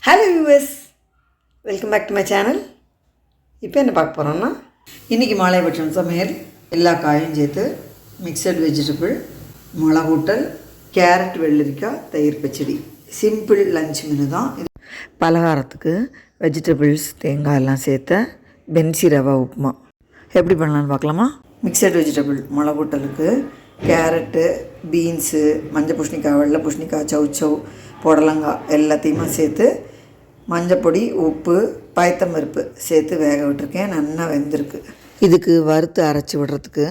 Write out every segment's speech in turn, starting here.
Hello us, welcome back to my channel. இப்போ என்ன பார்க்க போகிறோன்னா, இன்றைக்கி மாலைபட்சம் சமையல். எல்லா காயும் சேர்த்து மிக்சட் வெஜிடபிள், மிளகூட்டல், கேரட், வெள்ளரிக்காய், தயிர் பச்சடி. சிம்பிள் லஞ்ச் மெனு தான் இது. பலகாரத்துக்கு வெஜிடபிள்ஸ், தேங்காய் எல்லாம் சேர்த்த பென்சி ரவா உப்புமா எப்படி பண்ணலான்னு பார்க்கலாமா? மிக்சட் வெஜிடபிள் மிளகூட்டலுக்கு கேரட்டு, பீன்ஸு, மஞ்சள் பூசணிக்காய், வெள்ளை பூசணிக்காய், சவுச்சவ், புடலங்காய் எல்லாத்தையுமே சேர்த்து மஞ்சப்பொடி, உப்பு, பயத்தம்பருப்பு சேர்த்து வேக விட்டுருக்கேன். நல்லா வெந்திருக்கு. இதுக்கு வறுத்து அரைச்சி விடுறதுக்கு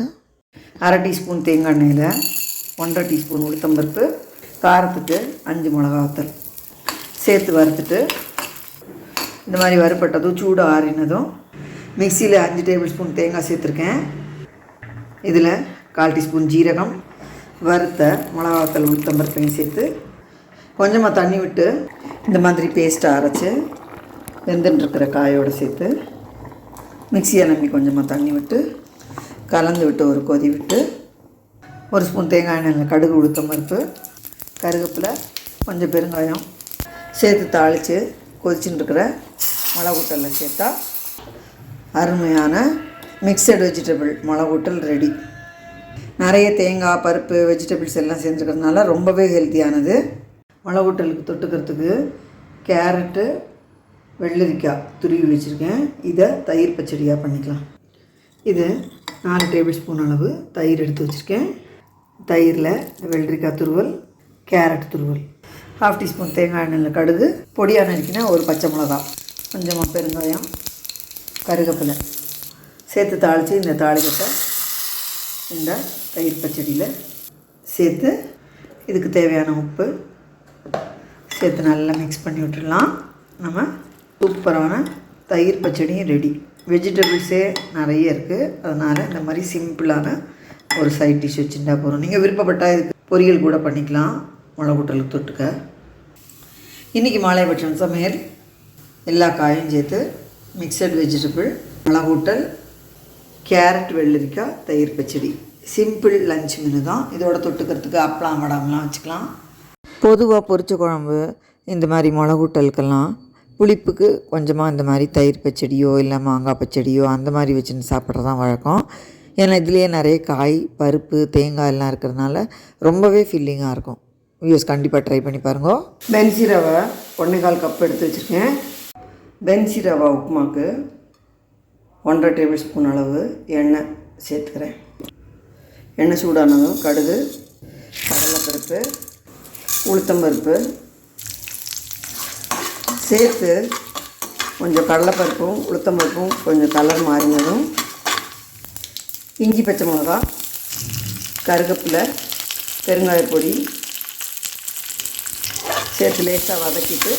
1/2 டீஸ்பூன் தேங்காய் எண்ணெயில் 1/2 டீஸ்பூன் உளுத்தம்பருப்பு, காரத்துக்கு 5 மிளகா வத்தல் சேர்த்து வறுத்துட்டு இந்த மாதிரி வறுப்பட்டதும் சூடு ஆறினதும் மிக்சியில் 5 டேபிள் ஸ்பூன் தேங்காய் சேர்த்துருக்கேன். இதில் 1/4 டீஸ்பூன் ஜீரகம், வறுத்த மிளகா வத்தல், உளுத்தம்பருப்பையும் சேர்த்து கொஞ்சமாக தண்ணி விட்டு இந்த மாதிரி பேஸ்ட்டை அரைச்சி வெந்துட்டுருக்கிற காயோடு சேர்த்து மிக்சியை நம்பி கொஞ்சமாக தண்ணி விட்டு கலந்து விட்டு ஒரு கொதி விட்டு 1 ஸ்பூன் தேங்காய் எண்ணெயில் கடுகு, உளுத்தம்பருப்பு, கருவேப்பிலை, கொஞ்சம் பெருங்காயம் சேர்த்து தாளித்து கொதிச்சுட்டு இருக்கிற மிளகூட்டலில் சேர்த்தா அருமையான மிக்சட் வெஜிடபிள் மிளகூட்டல் ரெடி. நிறைய தேங்காய், பருப்பு, வெஜிடபிள்ஸ் எல்லாம் சேர்ந்துருக்கிறதுனால ரொம்பவே ஹெல்த்தியானது. மிளகூட்டலுக்கு தொட்டுக்கிறதுக்கு கேரட்டு, வெள்ளரிக்காய் துருவி வச்சுருக்கேன். இதை தயிர் பச்சடியாக பண்ணிக்கலாம். இது 4 டேபிள் ஸ்பூன் அளவு தயிர் எடுத்து வச்சுருக்கேன். தயிரில் வெள்ளரிக்காய் துருவல், கேரட் துருவல், 1/2 டீஸ்பூன் தேங்காய் எண்ணெயில் கடுகு, பொடியாக நறுக்கினா ஒரு பச்சை மிளகா, கொஞ்சமாக பெருங்காயம், கருவேப்பிலை சேர்த்து தாளித்து இந்த தாளிக்கட்டை இந்த தயிர் பச்சடியில் சேர்த்து இதுக்கு தேவையான உப்பு சேர்த்து நல்லா மிக்ஸ் பண்ணி விட்டுடலாம். நம்ம சூப்பரான தயிர் பச்சடியும் ரெடி. வெஜிடபிள்ஸே நிறைய இருக்குது, அதனால் இந்த மாதிரி சிம்பிளான ஒரு சைட் டிஷ் வச்சுட்டா போகிறோம். நீங்கள் விருப்பப்பட்டால் இதுக்கு பொரியல் கூட பண்ணிக்கலாம், மிளகூட்டலுக்கு தொட்டுக்க. இன்றைக்கி மாலைபட்சம் சமையல். எல்லா காயும் சேர்த்து மிக்சட் வெஜிடபிள், மிளகூட்டல், கேரட், வெள்ளரிக்காய், தயிர் பச்சடி. சிம்பிள் லஞ்ச் மெனு தான். இதோட தொட்டுக்கிறதுக்கு அப்பளம், வடாமலாம் வச்சுக்கலாம். பொதுவாக பொரிச்ச குழம்பு இந்த மாதிரி மிளகூட்டலுக்கெல்லாம் புளிப்புக்கு கொஞ்சமாக இந்த மாதிரி தயிர் பச்சடியோ இல்லை மாங்காய் பச்சடியோ அந்த மாதிரி வச்சுன்னு சாப்பிட்றது தான் வழக்கம். ஏன்னா இதுலேயே நிறைய காய், பருப்பு, தேங்காய் எல்லாம் இருக்கிறதுனால ரொம்பவே ஃபில்லிங்காக இருக்கும். வியூஸ் கண்டிப்பாக ட்ரை பண்ணி பாருங்க. பென்சி ரவை 1/4 கப் எடுத்து வச்சுருக்கேன். பென்சி ரவா உப்புமாக்கு 1/2 டேபிள் ஸ்பூன் அளவு எண்ணெய் சேர்த்துக்கிறேன். எண்ணெய் சூடானதும் கடுகு, கடலைப்பருப்பு, உளுத்தம்பருப்பு சேர்த்து கொஞ்சம் கடலைப்பருப்பும் உளுத்தம்பருப்பும் கொஞ்சம் கலர் மாறினதும் இஞ்சி, பச்சை மிளகா, கருவேப்பிலை, பெருங்காயப்பொடி சேர்த்து லேசாக வதக்கிட்டு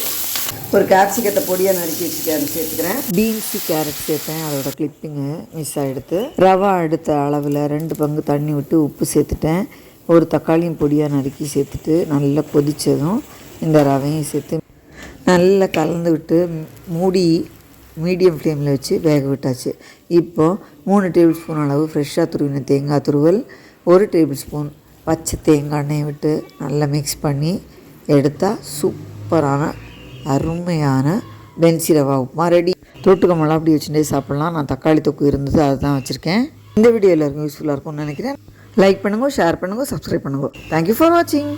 ஒரு கேப்சிகத்தை பொடியாக நறுக்கி வச்சுக்க அதை சேர்த்துக்கிறேன். பீன்ஸு, கேரட் சேர்த்தேன், அதோட கிளிப்பிங்கு மிஸ் ஆகிடுது. ரவா எடுத்த அளவில் 2 பங்கு தண்ணி விட்டு உப்பு சேர்த்துட்டேன். ஒரு தக்காளியும் பொடியாக நறுக்கி சேர்த்துட்டு நல்லா கொதித்ததும் இந்த ரவையும் சேர்த்து நல்லா கலந்து விட்டு மூடி மீடியம் ஃப்ளேமில் வச்சு வேக விட்டாச்சு. இப்போது 3 டேபிள் ஸ்பூன் அளவு ஃப்ரெஷ்ஷாக துருவின தேங்காய் துருவல், 1 டேபிள் ஸ்பூன் பச்சை தேங்காய் எண்ணெயை விட்டு நல்லா மிக்ஸ் பண்ணி எடுத்தால் சூப்பரான அருமையான பென்சி ரவா உப்புமா ரெடி. தொட்டுக்க மிளகாப்பொடி வச்சுட்டே சாப்பிட்லாம். நான் தக்காளி தொக்கு இருந்தது, அதை தான் வச்சுருக்கேன். இந்த வீடியோ எல்லாருக்கும் யூஸ்ஃபுல்லாக இருக்கும்னு நினைக்கிறேன். லைக் பண்ணுங்கள், ஷேர் பண்ணுங்கள், சப்ஸ்கிரைப் பண்ணுங்கள். தேங்க்யூ ஃபார் வாட்சிங்.